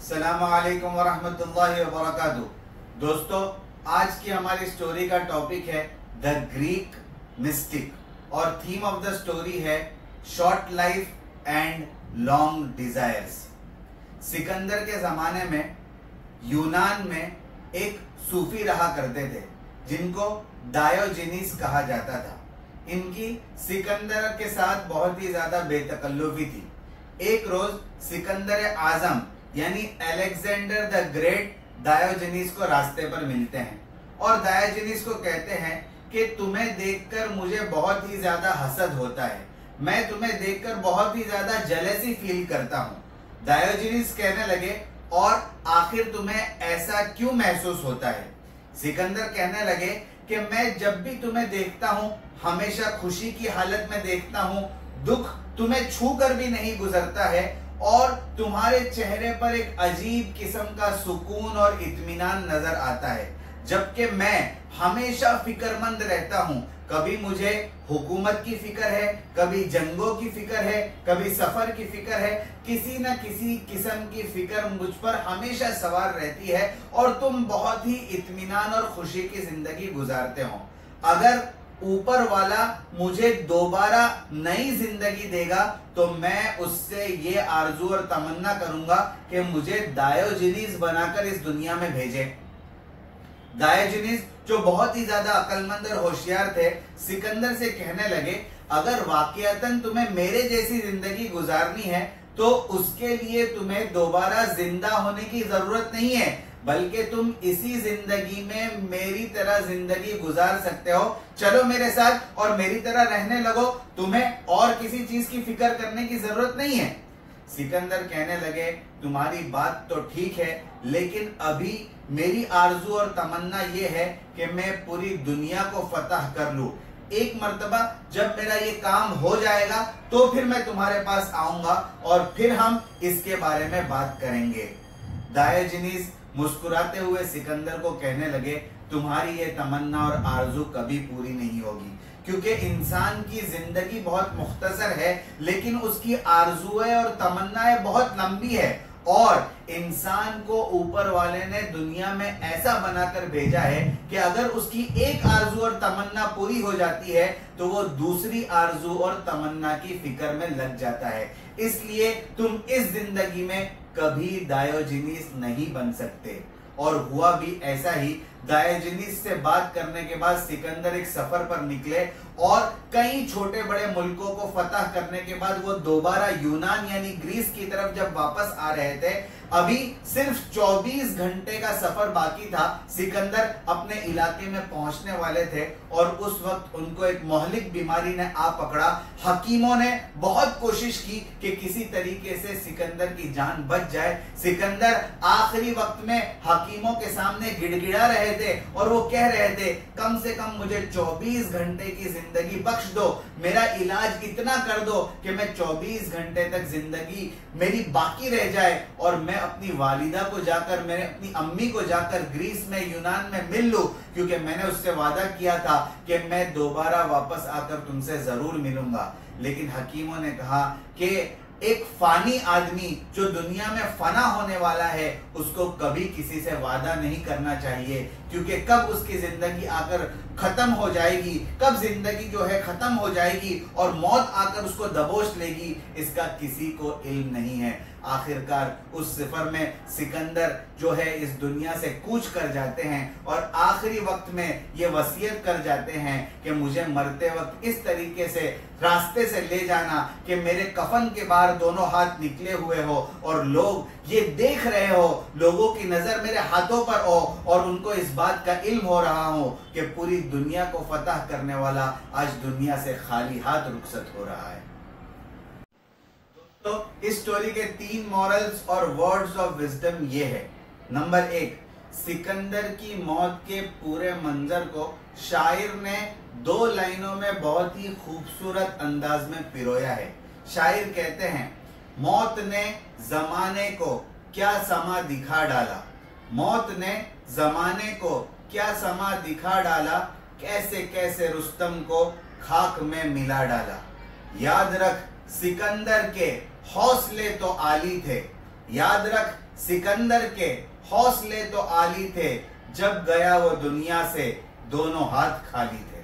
अस्सलामुअलैकुम वरहमतुल्लाहि वबरकातुहू। दोस्तों, आज की हमारी स्टोरी का टॉपिक है द ग्रीक मिस्टिक और थीम ऑफ द स्टोरी है short life and long desires. Sikandar के जमाने में यूनान में एक सूफी रहा करते थे जिनको डायोजेनिस कहा जाता था। इनकी सिकंदर के साथ बहुत ही ज्यादा बेतकल्लुफी थी। एक रोज सिकंदर आजम यानी अलेक्जेंडर द ग्रेट डायोजेनिस को रास्ते पर मिलते हैं और डायोजेनिस को कहते हैं कि तुम्हें देखकर मुझे बहुत ही ज्यादा हसद होता है, मैं तुम्हें देखकर बहुत ही ज्यादा जेलसी फील करता हूं। डायोजेनिस कहने लगे, और आखिर तुम्हें ऐसा क्यों महसूस होता है? सिकंदर कहने लगे कि मैं जब भी तुम्हें देखता हूं हमेशा खुशी की हालत में देखता हूं, दुख तुम्हें छू कर भी नहीं गुजरता है और तुम्हारे चेहरे पर एक अजीब किस्म का सुकून और इत्मीनान नजर आता है, जबकि मैं हमेशा फिक्रमंद रहता हूं। कभी मुझे हुकूमत की फिक्र है, कभी जंगों की फिक्र है, कभी सफर की फिक्र है, किसी न किसी किस्म की फिक्र मुझ पर हमेशा सवार रहती है और तुम बहुत ही इत्मीनान और खुशी की जिंदगी गुजारते हो। अगर ऊपर वाला मुझे दोबारा नई जिंदगी देगा तो मैं उससे ये आरजू और तमन्ना करूंगा कि मुझे डायोजेनिस बनाकर इस दुनिया में भेजे। डायोजेनिस जो बहुत ही ज्यादा अक्लमंद और होशियार थे, सिकंदर से कहने लगे, अगर वाकईतन तुम्हें मेरे जैसी जिंदगी गुजारनी है तो उसके लिए तुम्हें दोबारा जिंदा होने की जरूरत नहीं है, बल्कि तुम इसी जिंदगी में मेरी तरह जिंदगी गुजार सकते हो। चलो मेरे साथ और मेरी तरह रहने लगो, तुम्हें और किसी चीज की फिक्र करने की जरूरत नहीं है। सिकंदर कहने लगे, तुम्हारी बात तो ठीक है, लेकिन अभी मेरी आरजू और तमन्ना ये है कि मैं पूरी दुनिया को फतह कर लूं। एक मर्तबा जब मेरा ये काम हो जाएगा तो फिर मैं तुम्हारे पास आऊंगा और फिर हम इसके बारे में बात करेंगे। डायोजेनिस मुस्कुराते हुए सिकंदर को कहने लगे, तुम्हारी ये तमन्ना और आरजू कभी पूरी नहीं होगी, क्योंकि इंसान की जिंदगी बहुत मुख्तसर है लेकिन उसकी आरजुएं और तमन्नाएं बहुत लंबी है, और इंसान को ऊपर वाले ने दुनिया में ऐसा बनाकर भेजा है कि अगर उसकी एक आरजू और तमन्ना पूरी हो जाती है तो वो दूसरी आरजू और तमन्ना की फिक्र में लग जाता है। इसलिए तुम इस जिंदगी में कभी डायोजेनिस नहीं बन सकते। और हुआ भी ऐसा ही। डायोजेनिस से बात करने के बाद सिकंदर एक सफर पर निकले और कई छोटे बड़े मुल्कों को फतह करने के बाद वो दोबारा यूनान यानी ग्रीस की तरफ जब वापस आ रहे थे, अभी सिर्फ 24 घंटे का सफर बाकी था। सिकंदर अपने इलाके में पहुंचने वाले थे और उस वक्त उनको एक मोहलिक बीमारी ने आ पकड़ा। हकीमों ने बहुत कोशिश की कि किसी तरीके से सिकंदर की जान बच जाए। सिकंदर आखिरी वक्त में हकीमों के सामने गिड़गिड़ा रहे थे और वो कह रहे थे, कम से कम मुझे 24 घंटे की जिंदगी बख्श दो, मेरा इलाज इतना कर दो कि मैं 24 घंटे तक जिंदगी मेरी बाकी रह जाए और मैं अपनी वालिदा को जाकर, मैंने अपनी अम्मी को जाकर ग्रीस में यूनान में मिल लूं, क्योंकि मैंने उससे वादा किया था कि मैं दोबारा वापस आकर तुमसे जरूर मिलूंगा। लेकिन हकीमों ने कहा कि एक फानी आदमी जो दुनिया में फना होने वाला है उसको कभी किसी से वादा नहीं करना चाहिए, क्योंकि कब उसकी जिंदगी आकर खत्म हो जाएगी, कब जिंदगी जो है खत्म हो जाएगी और मौत आकर उसको दबोच लेगी, इसका किसी को इल्म नहीं है। आखिरकार उस सफर में सिकंदर जो है इस दुनिया से कूच कर जाते हैं और आखिरी वक्त में ये वसीयत कर जाते हैं कि मुझे मरते वक्त इस तरीके से रास्ते से ले जाना कि मेरे कफन के बाहर दोनों हाथ निकले हुए हो और लोग ये देख रहे हो, लोगों की नजर मेरे हाथों पर हो और उनको इस बात का इल्म हो रहा हो कि पूरी दुनिया को फतह करने वाला आज दुनिया से खाली हाथ रुखसत हो रहा है। तो इस स्टोरी के 3 मॉरल्स और वर्ड्स ऑफ विजडम ये है। नंबर 1, सिकंदर की मौत के पूरे मंजर को शायर ने 2 लाइनों में बहुत ही खूबसूरत अंदाज में पिरोया है। शायर कहते हैं, मौत ने जमाने को क्या समा दिखा डाला, मौत ने जमाने को क्या समा दिखा डाला, कैसे कैसे रुस्तम को खाक में मिला डाला। याद रख सिकंदर के हौसले तो आली थे, याद रख सिकंदर के हौसले तो आली थे, जब गया वो दुनिया से दोनों हाथ खाली थे।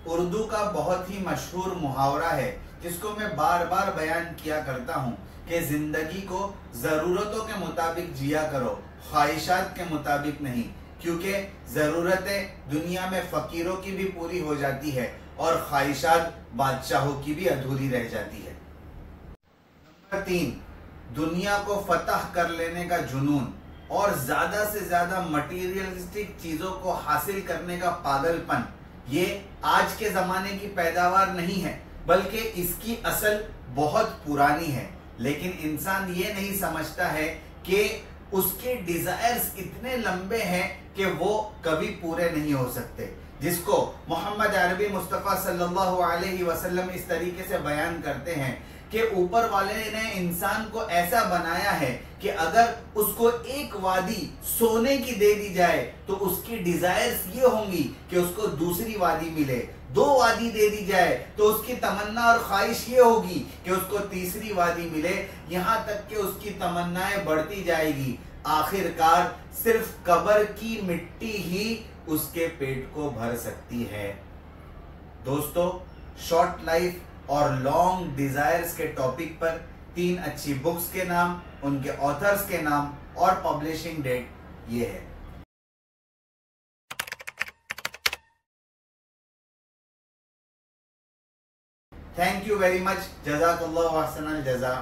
उर्दू का बहुत ही मशहूर मुहावरा है जिसको मैं बार बार बयान किया करता हूँ कि जिंदगी को जरूरतों के मुताबिक जिया करो, ख्वाहिशात के मुताबिक नहीं, क्योंकि जरूरतें दुनिया में फकीरों की भी पूरी हो जाती है और ख्वाहिशात बादशाहों की भी अधूरी रह जाती है। नंबर 3, दुनिया को फतह कर लेने का जुनून और ज्यादा से ज्यादा मटीरियलिस्टिक चीजों को हासिल करने का पागलपन, ये आज के जमाने की पैदावार नहीं है, बल्कि इसकी असल बहुत पुरानी है। लेकिन इंसान ये नहीं समझता है कि उसके डिजायर्स इतने लंबे हैं कि वो कभी पूरे नहीं हो सकते, जिसको मोहम्मद अरबी मुस्तफ़ा सल्लल्लाहु अलैहि वसल्लम इस तरीके से बयान करते हैं कि ऊपर वाले ने इंसान को ऐसा बनाया है कि अगर उसको एक वादी सोने की दे दी जाए तो उसकी डिजायर्स ये होंगी कि उसको दूसरी वादी मिले, 2 वादी दे दी जाए तो उसकी तमन्ना और ख्वाहिश ये होगी कि उसको तीसरी वादी मिले, यहां तक कि उसकी तमन्नाएं बढ़ती जाएगी। आखिरकार सिर्फ कब्र की मिट्टी ही उसके पेट को भर सकती है। दोस्तों, शॉर्ट लाइफ और लॉन्ग डिजायर्स के टॉपिक पर 3 अच्छी बुक्स के नाम, उनके ऑथर्स के नाम और पब्लिशिंग डेट ये है। Thank you very much. जज़ाकल्लाहु अहसनल जज़ा।